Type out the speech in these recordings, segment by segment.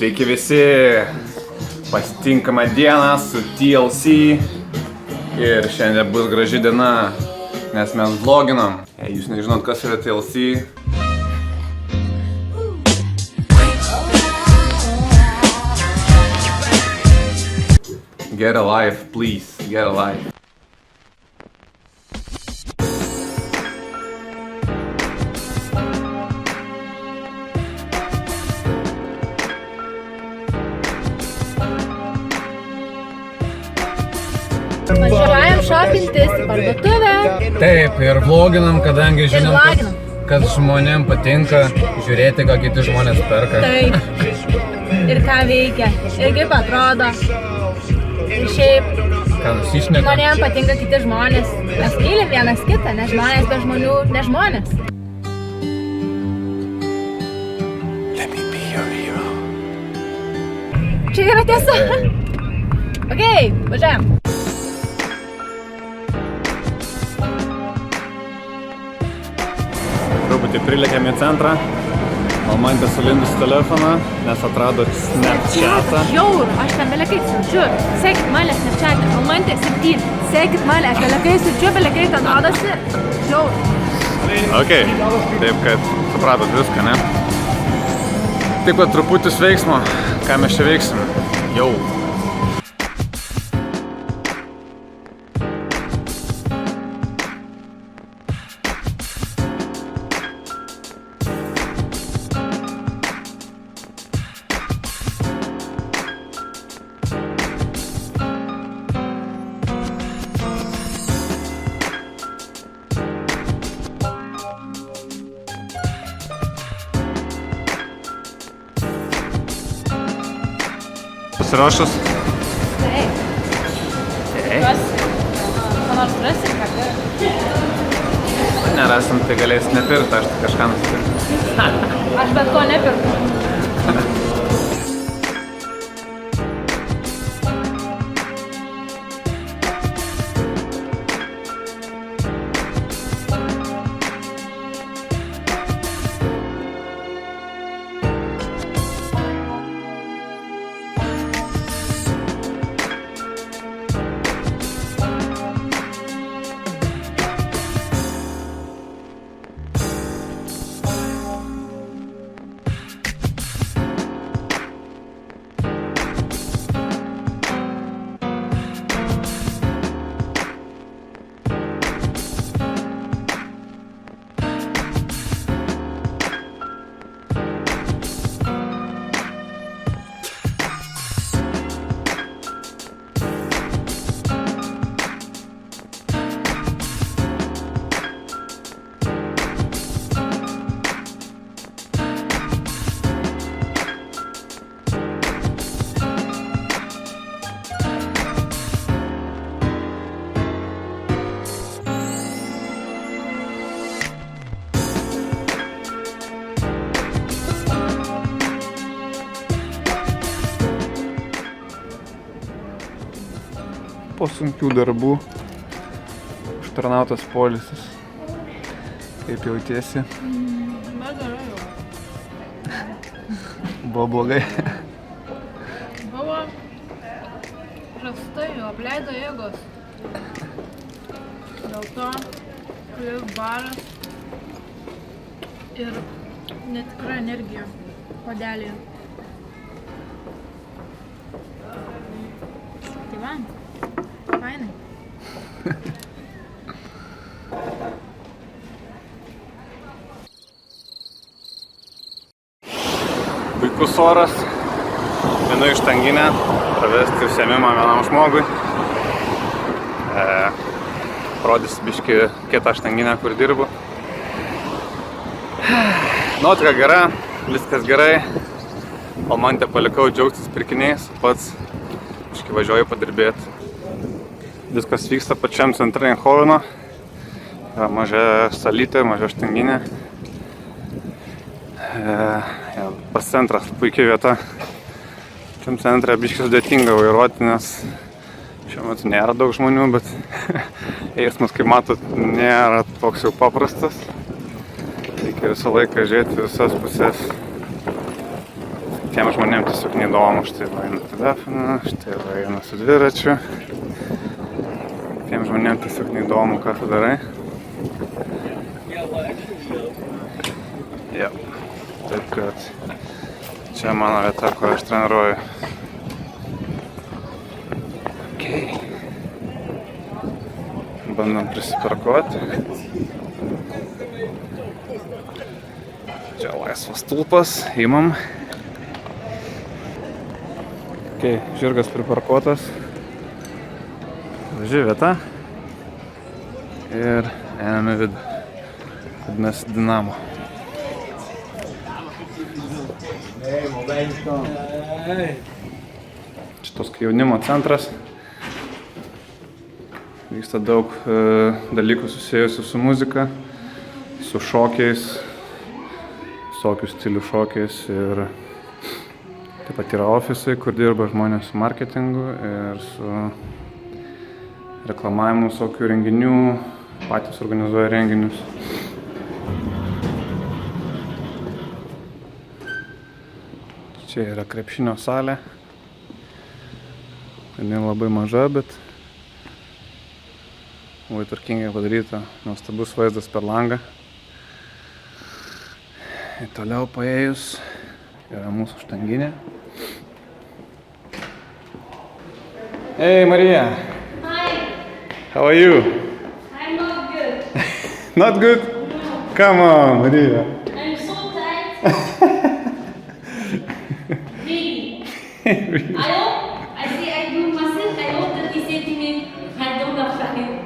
Sveiki visi, pasitinkamą dieną su TLC ir šiandien bus graži diena, nes mes vloginam. Jei jūs nežinot, kas yra TLC, get a life, please, get a life. Važiuojam šopintis į parduotuvę. Taip, ir vloginam, kadangi žinom, kad žmonėm patinka žiūrėti, ką kiti žmonės perka. Taip. Ir ką veikia. Ir kaip atrodo. Ir šiaip. Ką nusišneka. Žmonėm patinka kiti žmonės. Mes mylim vienas kitą, ne žmonės be žmonių, ne žmonės. Let me be your hero. Čia yra tiesa. Okei, važiuojam. Truputį prilėkėm į centrą, Almantė sulindus telefoną, nes atrado Snapchatą. Žiaur, aš ten belekai siunčiu. Sekit mane Snapchat'e, Almantė 7. Sekit mane, aš belekai siunčiu, belekai ten rodosi. Žiaur. Ok, taip kad supratot viską, ne? Tik va truputis veiksmo, ką mes čia veiksim. Jau. Pasiruošus? Taip. Taip. Ką nors rasim, ką? Nerasim, tai galėsi nepirkti, aš tai kažką nusipirkti. Aš bet ko nepirku. Po sunkių darbų užtarnautas poilsis. Kaip jautiesi? Gerai jau. Buvo blogai. Buvo prastai, apleido jėgos. Dėl to plius baras ir netikra energija puodelėje. Tai va, fainai. Puikus oras. Vienu iš tanginę pravesti užsiėmimą vienam žmogui. Rodys biškį kitą štanginę, kur dirbu. Nuotaika gera, viskas gerai. Almantę palikau džiaugtis pirkiniais, pats biškį važiuoju padirbėti. Viskas vyksta pačiam centre Eindhoveno. Maža salytė, maža štanginė. Pas centras puikiai vieta. Šiam centre biškį sudėtinga vairuoti, nes šiuo metu nėra daug žmonių, bet eismas, kaip matot, nėra toks jau paprastas. Reikia visą laiką žiūrėti visas pusės. tiem žmonėm tiesiog neįdomu, štai va eina telefoną, štai va eina su dviračiu. Tiem žmonėm tiesiog neįdomu, ką tu darai. Ja, taip kad čia mano vieta, kur aš treniruoju. Okay. Bandom prisiparkuoti. Čia laisvas stulpas, imam. Okay, žirgas priparkuotas. Važi vieta. Ir einame vidų. Vadinasi Dinamo. Šitos jaunimo centras. Vyksta daug dalykų susijusių su muzika, su šokiais, visokių stilių šokiais ir taip pat yra ofisai, kur dirba žmonės su marketingu ir su reklamavimu visokių renginių, patys organizuoja renginius. Čia yra krepšinio salė. Jinai labai maža, bet labai tvarkingai padaryta, nuostabus vaizdas per langą. Ir toliau paėjus yra mūsų štanginė. Hey Marija! Hi! How are you? I'm not good. Not good? No. Come on, Marija! I'm so tired. Really. I see I do muscle. I hope that he said to me, I don't have time.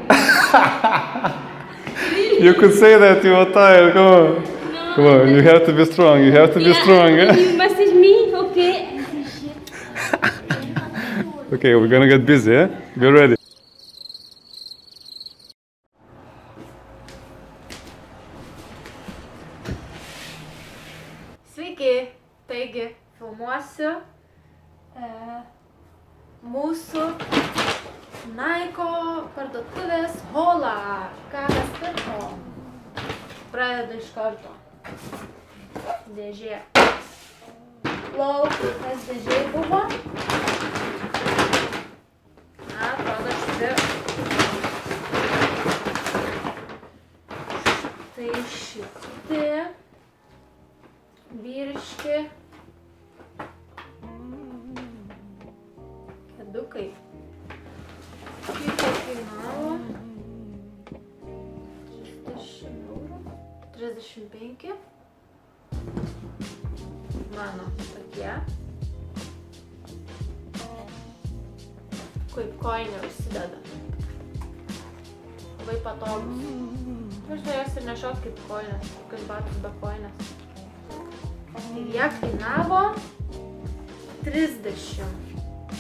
Really? You could say that you are tired, come on. No. Come on, you have to be strong, you have to be strong. Yeah, you message me, okay? Okay, we're gonna get busy, eh? Be ready. Sveiki, taigi filmuosiu mūsų Nike parduotuvės holą. Ką mes pirko? Pradedu iš karto. Dėžė. Lauk, kas dėžė buvo? Atrodo štai. Štai šiti. Vyriški. Kedukai. Kiek kainavo? 30 eurų. 35. Mano tokie. Kaip kojinė užsideda. Labai patogus. Aš jas ir nešiot kaip kojinės, kaip batus be kojinės. Ir jie kainavo 30.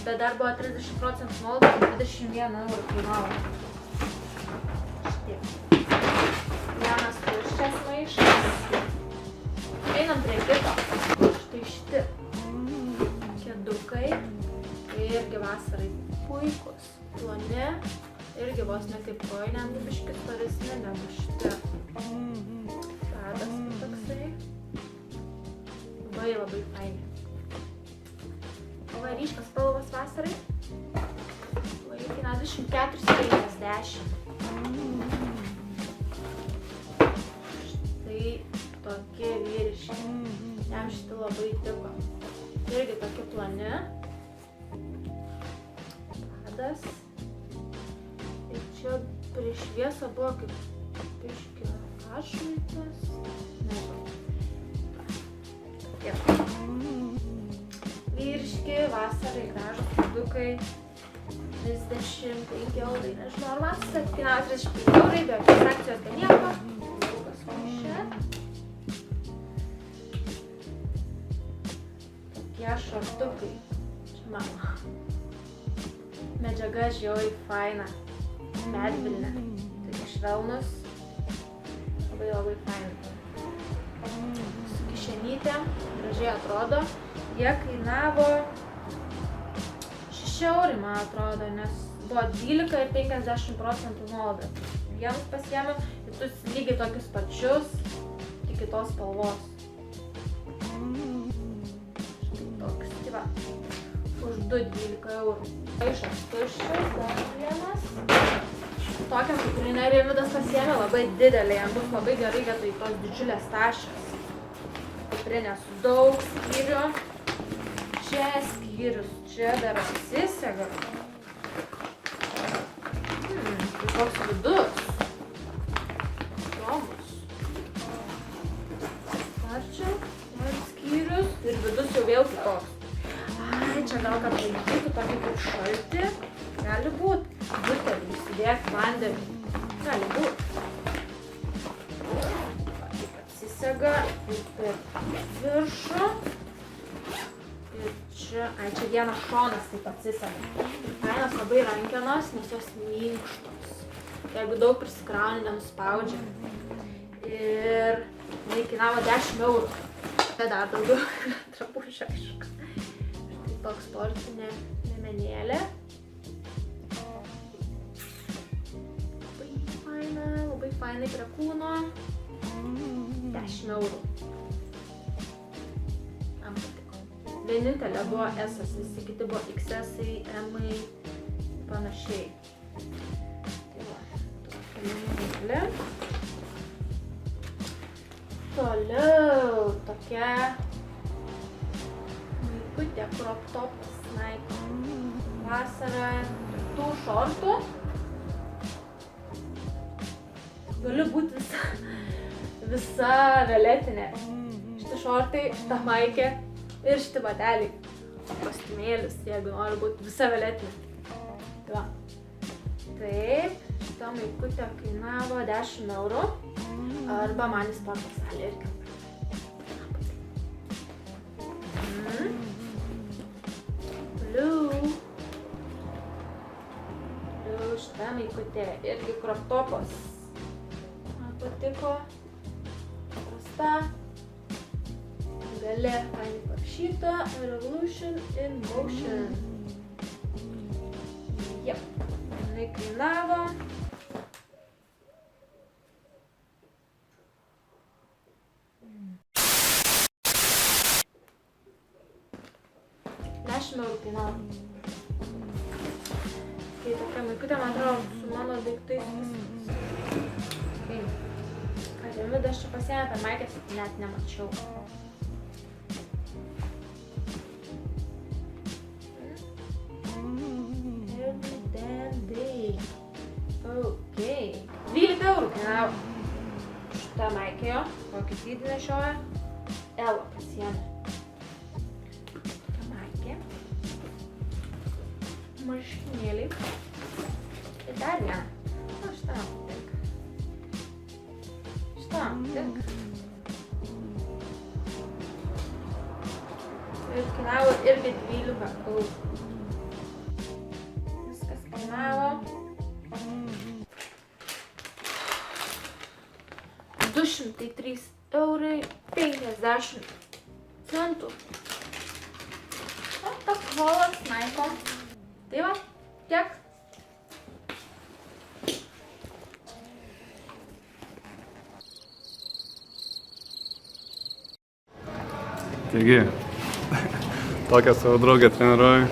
Bet dar buvo 30% nuolaida, 21 eurų kainavo. Štai. Vienas tuščias maišas. Einam prie kito. Štai šiti kedukai. Irgi vasarai puikus. Ploni. Irgi vos ne kaip kojinė, biškį storesni negu šiti. Padas toksai. Labai faini. Va ryškios spalvos vasarai. Kaina 24,50. Štai tokie vyriški. Jam šiti labai tiko. Irgi tokie ploni. Padas. Ir čia prieš šviesą buvo kaip biškį atšvaitas. Nežinau. Vyriški, vasarai, gražūs kedukai, 35 eurai, nežinau, ar vasarą kainavo 35 eurai, be jokios akcijos be nieko. Ilgas čia. Tokie šortukai, čia mano. Medžiaga žiauriai faina, medvilnė, tai švelnus, labai faina. Su kišenytėm, gražiai atrodo. Jie kainavo 6 eurai, man atrodo, nes buvo 12 ir 50% nuolaida. Vienus pasiėmiau ir tu lygiai tokius pačius, tik kitos spalvos. Štai va, už 2,12 eurų. Maišas tuščias, dar vienas. Tokią kuprinę Rimvydas pasiėmė labai didelį, jam bus labai gerai vietoj tos didžiulės tašės. Kuprinė su daug skyrių. Čia skyrius, čia dar apsisega. Tai koks vidus. Įdomus. Ar čia skyrius ir vidus jau vėl kitoks. Ai, čia gal kad laikytų tokį kaip šaltį. Gali būt. Butelį įsidėk vandenį. Gali būt. Taip apsisega ir per viršų. Ir čia, čia vienas šonas taip atsisega. Kainos labai rankenos, nes jos minkštos. Jeigu daug prisikrauni, nenuspaudžia. Ir jinai kainavo 10 eurų. Tai dar daugiau drabužių, aišku. Štai toks sportinė liemenėlė. Labai fainai prie kūno. 10 eurų. Man patiko. Vienintelė buvo S-as, visi kiti buvo XS-ai, M-ai, panašiai. Tai va, tokia liemenėlė. Toliau tokia maikutė crop topas Nike. Vasarą tų šortų. Galiu būti visa violetinė. Šiti šortai, šita maikė ir šiti bateliai. Kostiumėlis, jeigu nori būti visa violetinė. Tai va. Taip, šita maikutė kainavo 10 eurų. Arba man į sporto salę irgi. Toliau šita maikutė irgi crop topas. Man patiko. Prasta. Gale fainai parašyta Revolution in Motion. Jep. Jinai kainavo 10 eurų kainavo. Tai tokia maikutė, man atrodo, su mano daiktais viskas. Ką Rimvydas čia pasiėmė per maikės, net nemačiau. Every damn day. Ok. 12 eurų kainavo. Šitą maikę jo, kokį dydį nešioja. Elo pasiėmė. Marškinėliai. Ir dar vieną. O, šitą man patinka. Šitą man patinka. Ir kainavo irgi 12 eurų. Viskas kainavo 203 eurai 50 centų. O, toks holas Nike. Tai va, tiek. Taigi, tokią savo draugę treniruoju.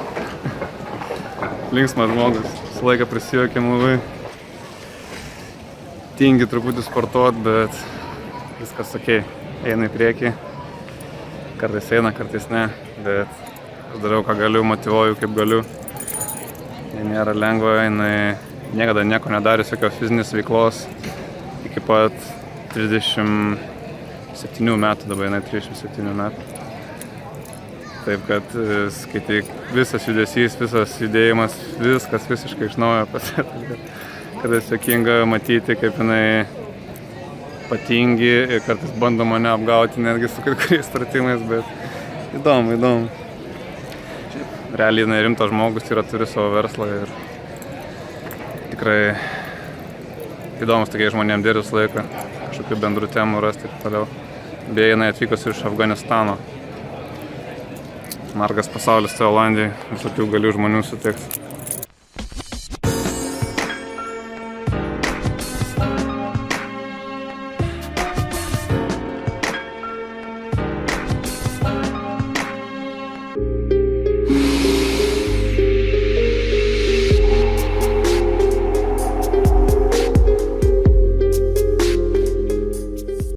Linksmas žmogus, visą laiką prisijuokiam labai. Tingi truputį sportuot, bet viskas okei. Eina į priekį. Kartais eina, kartais ne, bet aš darau, ką galiu, motyvuoju, kaip galiu. Nėra lengva, jinai niekada nieko nedarius, jokios fizinės veiklos iki pat 37 metų, dabar jinai 37 metų. Taip kad, skaityk, visas judesys, visas judėjimas, viskas visiškai iš naujo pasitikė. Kartais juokinga matyti, kaip jinai patingi ir kartais bando mane apgauti netgi su kai kuriais pratimais, bet įdomu. Realiai jinai rimtas žmogus yra, turi savo verslą ir tikrai įdomus tokiai žmonėm dirbti visą laiką, kažkokių bendrų temų rasti ir toliau. Beje, jinai atvykusi iš Afganistano. Margas pasaulis, tai Olandijai, visokių galių žmonių sutikti.